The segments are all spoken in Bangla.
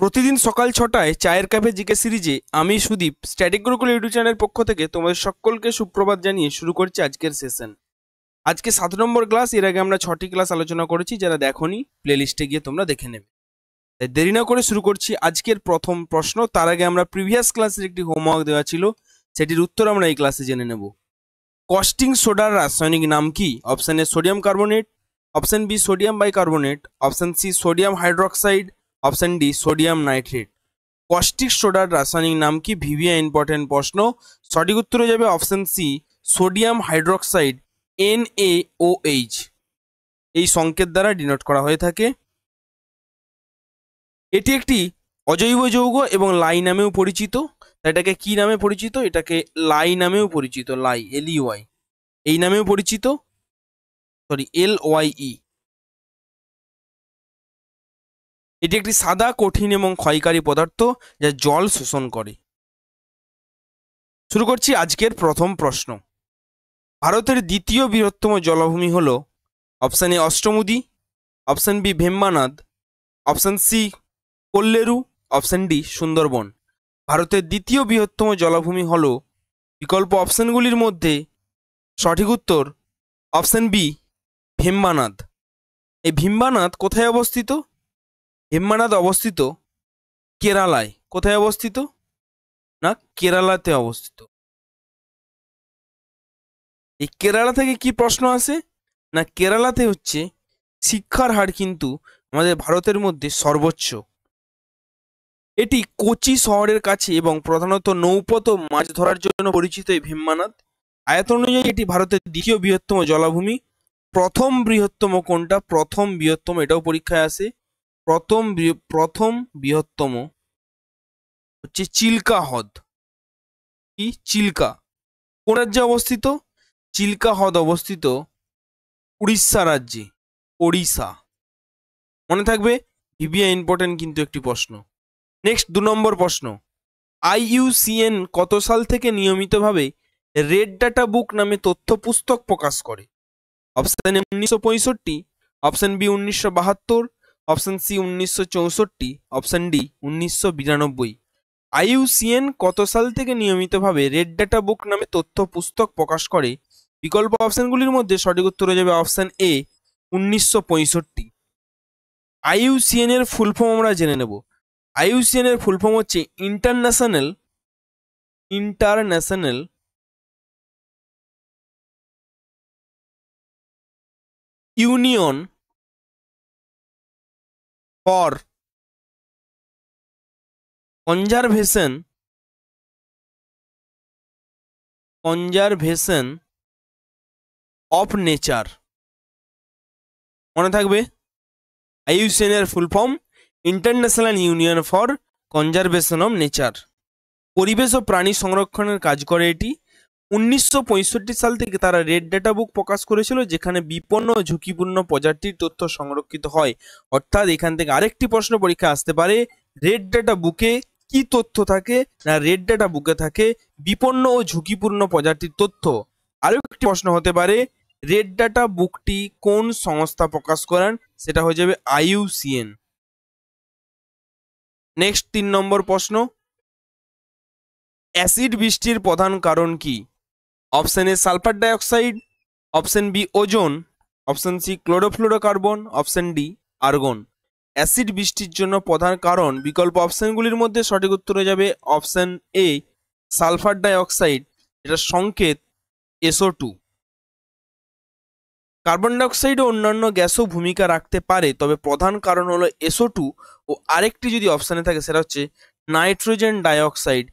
প্রতিদিন সকাল 6টায় চায়ের কাপে জিকে সিরিজে আমি সুদীপ স্ট্যাটিক গুরুকুল ইউটিউব চ্যানেলের পক্ষ থেকে তোমাদের সকলকে সুপ্রভাত জানিয়ে শুরু করছি আজকের সেশন। আজকে 7 নম্বর ক্লাস। এর আগে আমরা 6টি ক্লাস আলোচনা করেছি, যারা দেখোনি প্লেলিস্টে গিয়ে তোমরা দেখে নেবে। তাই দেরি না করে শুরু করছি আজকের প্রথম প্রশ্ন। তার আগে আমরা প্রিভিয়াস ক্লাসের একটি হোমওয়ার্ক দেওয়া ছিল, সেটির উত্তর আমরা এই ক্লাসে জেনে নেব। কস্টিং সোডার রাসায়নিক নাম কি? Option A sodium carbonate, option B sodium bicarbonate, option C sodium hydroxide, option D sodium nitrate. Caustic সোডার রাসায়নিক নাম কি? ভিভিয়া ইম্পর্টেন্ট প্রশ্ন। সঠিক উত্তর হয়ে যাবে option C sodium hydroxide, NaOH এই সংকেত দ্বারা ডিনোট করা হয়ে থাকে। এটি একটি অজৈব যৌগ এবং লাই নামেও পরিচিত। এটাকে কি নামে পরিচিত? এটাকে লাই নামেও পরিচিত। লাই, LEY এই নামেও পরিচিত, LYE। এটি একটি সাদা, কঠিন এবং ক্ষয়কারী পদার্থ যা জল শোষণ করে। শুরু করছি আজকের প্রথম প্রশ্ন। ভারতের দ্বিতীয় বৃহত্তম জলাভূমি হল option A Ashtamudi, option B Vembanad, option C Kolleru, option D Sundarbans. ভারতের দ্বিতীয় বৃহত্তম জলাভূমি হল বিকল্প অপশনগুলির মধ্যে সঠিক উত্তর অপশন বি ভেম্বানাদ। এই ভীম্বানাদ কোথায় অবস্থিত? ভেম্বানাদ অবস্থিত কেরালায়। কোথায় অবস্থিত? না, কেরালাতে অবস্থিত। এই কেরালা থেকে কি প্রশ্ন আসে? না, কেরালাতে হচ্ছে শিক্ষার হার কিন্তু আমাদের ভারতের মধ্যে সর্বোচ্চ। এটি কোচি শহরের কাছে এবং প্রধানত নৌপথ মাছ ধরার জন্য পরিচিত। এই ভীম্বানাদ আয়তন অনুযায়ী এটি ভারতের দ্বিতীয় বৃহত্তম জলাভূমি। প্রথম বৃহত্তম কোনটা? প্রথম বৃহত্তম, এটাও পরীক্ষায় আসে। প্রথম বৃহত্তম হচ্ছে চিল্কা হ্রদ। কি? চিল্কা। কোন রাজ্যে অবস্থিত? চিল্কা হ্রদ অবস্থিত উড়িষ্যা রাজ্যে। ওড়িশা। মনে থাকবে, ভিভিয়া ইম্পর্টেন্ট কিন্তু একটি প্রশ্ন। নেক্সট 2 নম্বর প্রশ্ন। IUCN কত সাল থেকে নিয়মিতভাবে রেড ডাটা বুক নামে তথ্য পুস্তক প্রকাশ করে? Option A 1965, option B 1972, option C 1964, option D 1992। IUCN কত সাল থেকে নিয়মিতভাবে রেড ডাটা বুক নামে তথ্য পুস্তক প্রকাশ করে? বিকল্প অপশনগুলির মধ্যে সঠিক উত্তর হয়ে যাবে অপশন এ 1965। IUCN এর ফুল ফর্ম আমরা জেনে নেব। IUCN এর ফুল ফর্ম হচ্ছে international union for conservation of nature. মনে থাকবে, IUCN এর full form international union for conservation of nature. পরিবেশ ও প্রাণী সংরক্ষণের কাজ করে এটি। 1965 সাল থেকে তারা রেড ডাটা বুক প্রকাশ করেছিল, যেখানে বিপন্ন ও ঝুঁকিপূর্ণ প্রজাতির তথ্য সংরক্ষিত হয়। অর্থাৎ এখান থেকে আরেকটি প্রশ্ন পরীক্ষা আসতে পারে, রেড ডাটা বুকে কি তথ্য থাকে? না, রেড ডাটা বুকে থাকে বিপন্ন ও ঝুঁকিপূর্ণ প্রজাতির তথ্য। আরো একটি প্রশ্ন হতে পারে, রেড ডাটা বুকটি কোন সংস্থা প্রকাশ করেন? সেটা হয়ে যাবে IUCN। নেক্সট 3 নম্বর প্রশ্ন। অ্যাসিড বৃষ্টির প্রধান কারণ কি? Option A sulphur dioxide, option B ozone, option C chlorofluorocarbon, option D argon. Acid বৃষ্টির জন্য প্রধান কারণ বিকল্প অপশনগুলির মধ্যে সঠিক উত্তর হয়ে যাবে অপশন এ সালফার ডাইঅক্সাইড। এটা সংকেত SO2। কার্বন ডাইঅক্সাইড ও অন্যান্য গ্যাসও ভূমিকা রাখতে পারে, তবে প্রধান কারণ হলো SO2। ও আরেকটি যদি অপশানে থাকে সেটা হচ্ছে নাইট্রোজেন ডাইঅক্সাইড,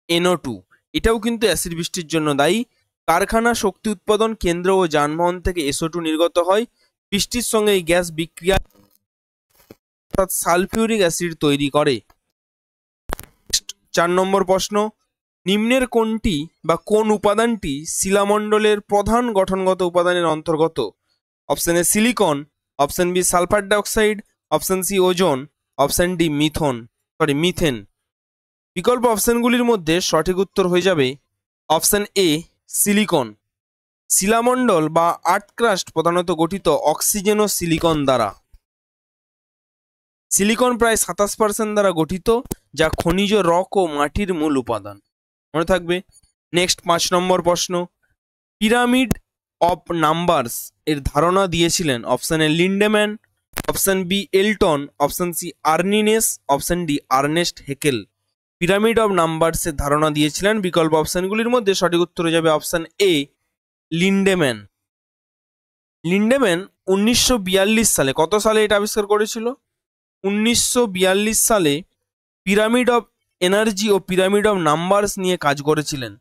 NO2। এটাও কিন্তু অ্যাসিড বৃষ্টির জন্য দায়ী। কারখানা, শক্তি উৎপাদন কেন্দ্র ও যানবাহন থেকে SO2 নির্গত হয়। বৃষ্টির সঙ্গে এই গ্যাস বিক্রিয়া অর্থাৎ সালফিউরিক অ্যাসিড তৈরি করে। 4 নম্বর প্রশ্ন। নিম্নের কোনটি বা কোন উপাদানটি শিলামণ্ডলের প্রধান গঠনগত উপাদানের অন্তর্গত? Option A silicon, option B sulphur dioxide, option C ozone, option D methane. বিকল্প অপশনগুলির মধ্যে সঠিক উত্তর হয়ে যাবে অপশন এ সিলিকন। শিলামণ্ডল বা আর্থ ক্রাস্ট প্রধানত গঠিত অক্সিজেন ও সিলিকন দ্বারা। সিলিকন প্রায় 27% দ্বারা গঠিত, যা খনিজ রক ও মাটির মূল উপাদান। মনে থাকবে। নেক্সট 5 নম্বর প্রশ্ন, পিরামিড অফ নাম্বারস এর ধারণা দিয়েছিলেন? Option A Lindeman, option B Elton, option C আর্নিনেস, option D Ernst Haeckel. Pyramid of numbers এর ধারণা দিয়েছিলেন, বিকল্প অপশনগুলির মধ্যে সঠিক উত্তর হয়ে যাবে অপশন এ লিন্ডেম্যান। লিন্ডেম্যান 1942 সালে, কত সালে এটা আবিষ্কার করেছিল? 1942 সালে পিরামিড অফ এনার্জি ও পিরামিড অফ নাম্বারস নিয়ে কাজ করেছিলেন।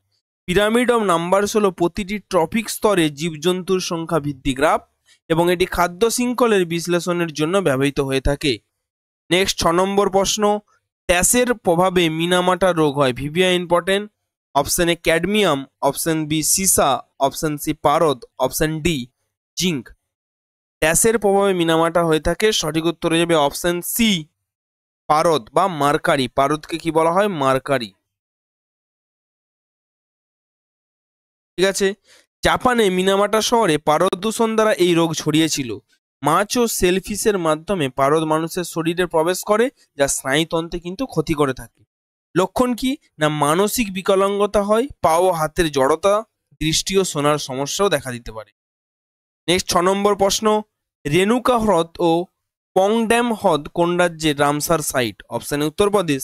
পিরামিড অফ নাম্বারস হলো প্রতিটি ট্রপিক স্তরে জীবজন্তুর সংখ্যা ভিত্তিক গ্রাফ এবং এটি খাদ্য শৃঙ্খলের বিশ্লেষণের জন্য ব্যবহৃত হয়ে থাকে। নেক্সট 6 নম্বর প্রশ্ন, ট্যাসের প্রভাবে মিনামাটা রোগ হয়? Very important. Option A cadmium, option B সিসা, অপশন সি পারদ, অপশন ডি জিঙ্ক। ট্যাসের প্রভাবে মিনামাটা হয়ে থাকে, সঠিক উত্তর হয়ে যাবে অপশন সি পারদ বা মার্কারি। পারদকে কি বলা হয়? মার্কারি। ঠিক আছে। জাপানে মিনামাটা শহরে পারদ দূষণ দ্বারা এই রোগ ছড়িয়েছিল। মাছ ও সেলফিশের মাধ্যমে পারদ মানুষের শরীরে প্রবেশ করে, যা স্নায়ুতন্ত্রে কিন্তু ক্ষতি করে থাকে। লক্ষণ কি না? মানসিক বিকলাঙ্গতা হয়, পা ও হাতের জড়তা, দৃষ্টি ও শোনার সমস্যাও দেখা দিতে পারে। নেক্সট 6 নম্বর প্রশ্ন, রেণুকা হ্রদ ও পংড্যাম হ্রদ কোন রাজ্যের Ramsar site? Option A Uttar Pradesh,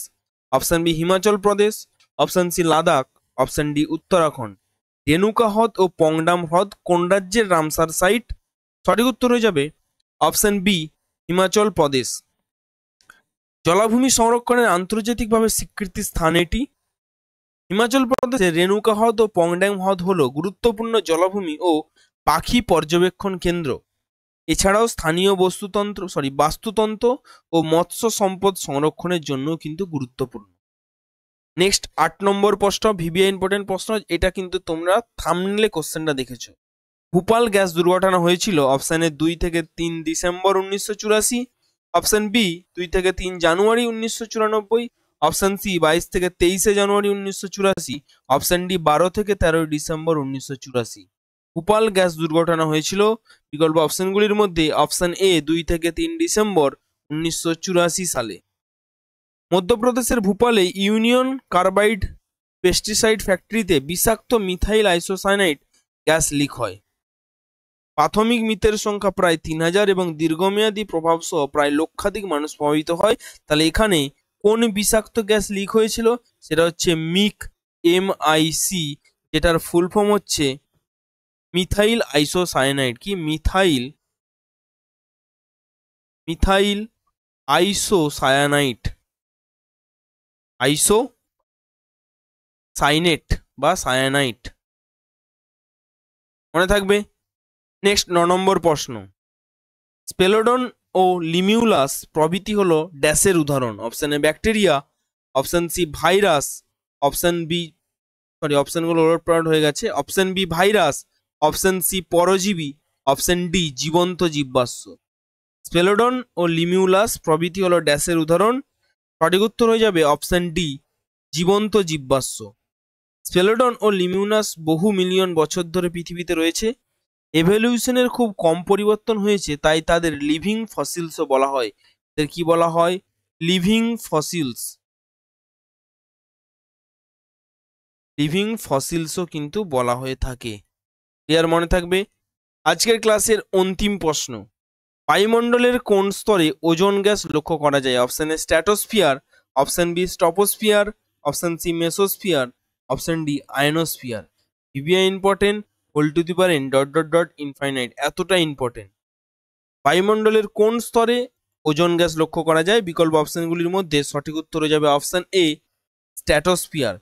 option B Himachal Pradesh, option C Ladakh, option D Uttarakhand. Renuka হ্রদ ও পংডাম হ্রদ কোন রাজ্যের রামসার সাইট? সঠিক উত্তর হয়ে যাবে অপশন বি হিমাচল প্রদেশ। জলাভূমি সংরক্ষণের আন্তর্জাতিকভাবে স্বীকৃতি স্থান এটি। হিমাচল প্রদেশের রেণুকা হ্রদ ও পংডাম হ্রদ হলো গুরুত্বপূর্ণ জলাভূমি ও পাখি পর্যবেক্ষণ কেন্দ্র। এছাড়াও স্থানীয় বাস্তুতন্ত্র ও মৎস্য সম্পদ সংরক্ষণের জন্য কিন্তু গুরুত্বপূর্ণ। নেক্সট 8 নম্বর প্রশ্ন, ভিভিয়া ইম্পর্টেন্ট প্রশ্ন, এটা কিন্তু তোমরা থাম্বনেলে কোশ্চেনটা দেখেছো। ভোপাল গ্যাস দুর্ঘটনা হয়েছিল? অপশন এ 2 থেকে 3 ডিসেম্বর 1984, অপশন বি 2 থেকে 3 জানুয়ারি 1994, অপশন সি 22 থেকে 23 জানুয়ারি 1984, অপশন ডি 12 থেকে 13 ডিসেম্বর 1984। ভোপাল গ্যাস দুর্ঘটনা হয়েছিল, বিকল্প অপশনগুলির মধ্যে অপশন এ 2 থেকে 3 ডিসেম্বর 1984 সালে। মধ্যপ্রদেশের ভোপালে ইউনিয়ন কার্বাইড পেস্টিসাইড ফ্যাক্টরিতে বিষাক্ত মিথাইল আইসোসায়ানাইড গ্যাস লিক হয়। প্রাথমিক মৃতের সংখ্যা প্রায় 3000 এবং দীর্ঘমেয়াদী প্রভাব সহ প্রায় লক্ষাধিক মানুষ প্রভাবিত হয়। তাহলে এখানে কোন বিষাক্ত গ্যাস লিক হয়েছিল? সেটা হচ্ছে MIC, যেটার ফুল ফর্ম হচ্ছে মিথাইল আইসোসায়ানাইড। কি? মিথাইল আইসোসায়ানাইড, আইসোসায়ানেট বা সায়ানাইট। মনে থাকবে। নেক্সট 9 নম্বর প্রশ্ন, স্পেলোডন ও লিমিউলাস প্রভৃতি হলো ড্যাশের উদাহরণ? Option A bacteria, option C virus, অপশনগুলো ওলটপালট হয়ে গেছে। Option B virus, option C পরজীবী, অপশন ডি জীবন্ত জীবাশ্ম। স্পেলোডন ও লিমিউলাস প্রভৃতি হলো ড্যাশের উদাহরণ? সঠিক উত্তর হয়ে যাবে অপশন ডি জীবন্ত জীবাশ্ম। স্পেলোডন ও লিমিউলাস বহু মিলিয়ন বছর ধরে পৃথিবীতে রয়েছে। এভলিউশনের খুব কম পরিবর্তন হয়েছে, তাই তাদের লিভিং ফসিলসও বলা হয়। এদের কি বলা হয়? লিভিং ফসিলসও কিন্তু বলা হয়ে থাকে। ক্লিয়ার? মনে থাকবে। আজকের ক্লাসের অন্তিম প্রশ্ন, বায়ুমণ্ডলের কোন স্তরে ওজোন গ্যাস লক্ষ্য করা যায়? Option A stratosphere, option B troposphere, option C mesosphere, option D ionosphere. Very important, whole to the power n infinite, এতটা ইম্পর্টেন্ট। বায়ুমণ্ডলের কোন স্তরে ওজোন গ্যাস লক্ষ্য করা যায়? বিকল্প অপশনগুলির মধ্যে সঠিক উত্তর হয়ে যাবে অপশন এ স্ট্র্যাটোস্ফিয়ার।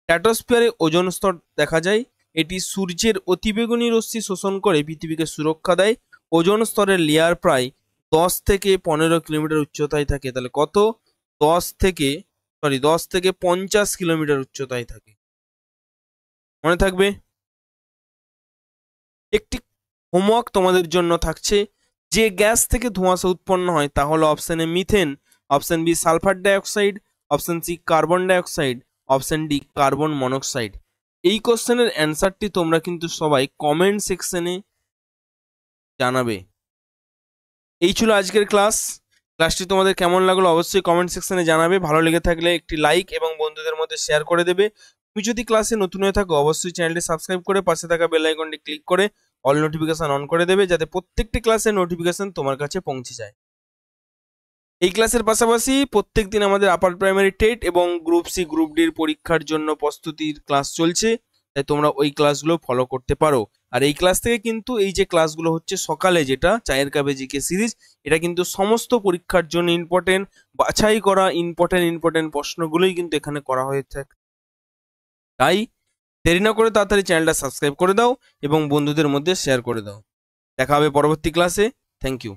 স্ট্র্যাটোস্ফিয়ারে ওজোন স্তর দেখা যায়। এটি সূর্যের অতিবেগুনি রশ্মি শোষণ করে পৃথিবীকে সুরক্ষা দেয়। ওজোন স্তরের লেয়ার প্রায় 10 থেকে 15 কিলোমিটার উচ্চতায় থাকে। তাহলে কত? 10 থেকে 50 কিলোমিটার উচ্চতায় থাকে। মনে থাকবে। একটি হোমওয়ার্ক তোমাদের জন্য থাকছে, যে গ্যাস থেকে ধোঁয়াশা উৎপন্ন হয় তা হলো option A methane, option B sulphur dioxide, option C carbon dioxide, option D carbon monoxide. এই কোশ্চেনের অ্যান্সারটি তোমরা কিন্তু সবাই কমেন্ট সেকশনে জানাবে। এই ছিল আজকের ক্লাস। ক্লাসটি তোমাদের কেমন লাগলো অবশ্যই কমেন্ট সেকশনে জানাবে। ভালো লেগে থাকলে একটি লাইক এবং বন্ধুদের মধ্যে শেয়ার করে দেবে। তুমি যদি ক্লাসে নতুন হয়ে থাকো অবশ্যই চ্যানেলটি সাবস্ক্রাইব করে পাশে থাকা বেল আইকনটি ক্লিক করে অল নোটিফিকেশন অন করে দেবে, যাতে প্রত্যেকটি ক্লাসের নোটিফিকেশন তোমার কাছে পৌঁছে যায়। এই ক্লাসের পাশাপাশি প্রত্যেকদিন আমাদের আপার প্রাইমারি টেট এবং গ্রুপ সি গ্রুপ ডির পরীক্ষার জন্য প্রস্তুতির ক্লাস চলছে, তাই তোমরা ওই ক্লাসগুলো ফলো করতে পারো। আর এই ক্লাস থেকে কিন্তু এই যে ক্লাসগুলো হচ্ছে সকালে, যেটা চায়ের কাপে জিকে সিরিজ, এটা কিন্তু সমস্ত পরীক্ষার জন্য ইম্পর্টেন্ট, বাছাই করা ইম্পর্টেন্ট প্রশ্নগুলোই কিন্তু এখানে করা হয়ে থাকে। তাই দেরি না করে তাড়াতাড়ি চ্যানেলটা সাবস্ক্রাইব করে দাও এবং বন্ধুদের মধ্যে শেয়ার করে দাও। দেখা হবে পরবর্তী ক্লাসে। Thank you.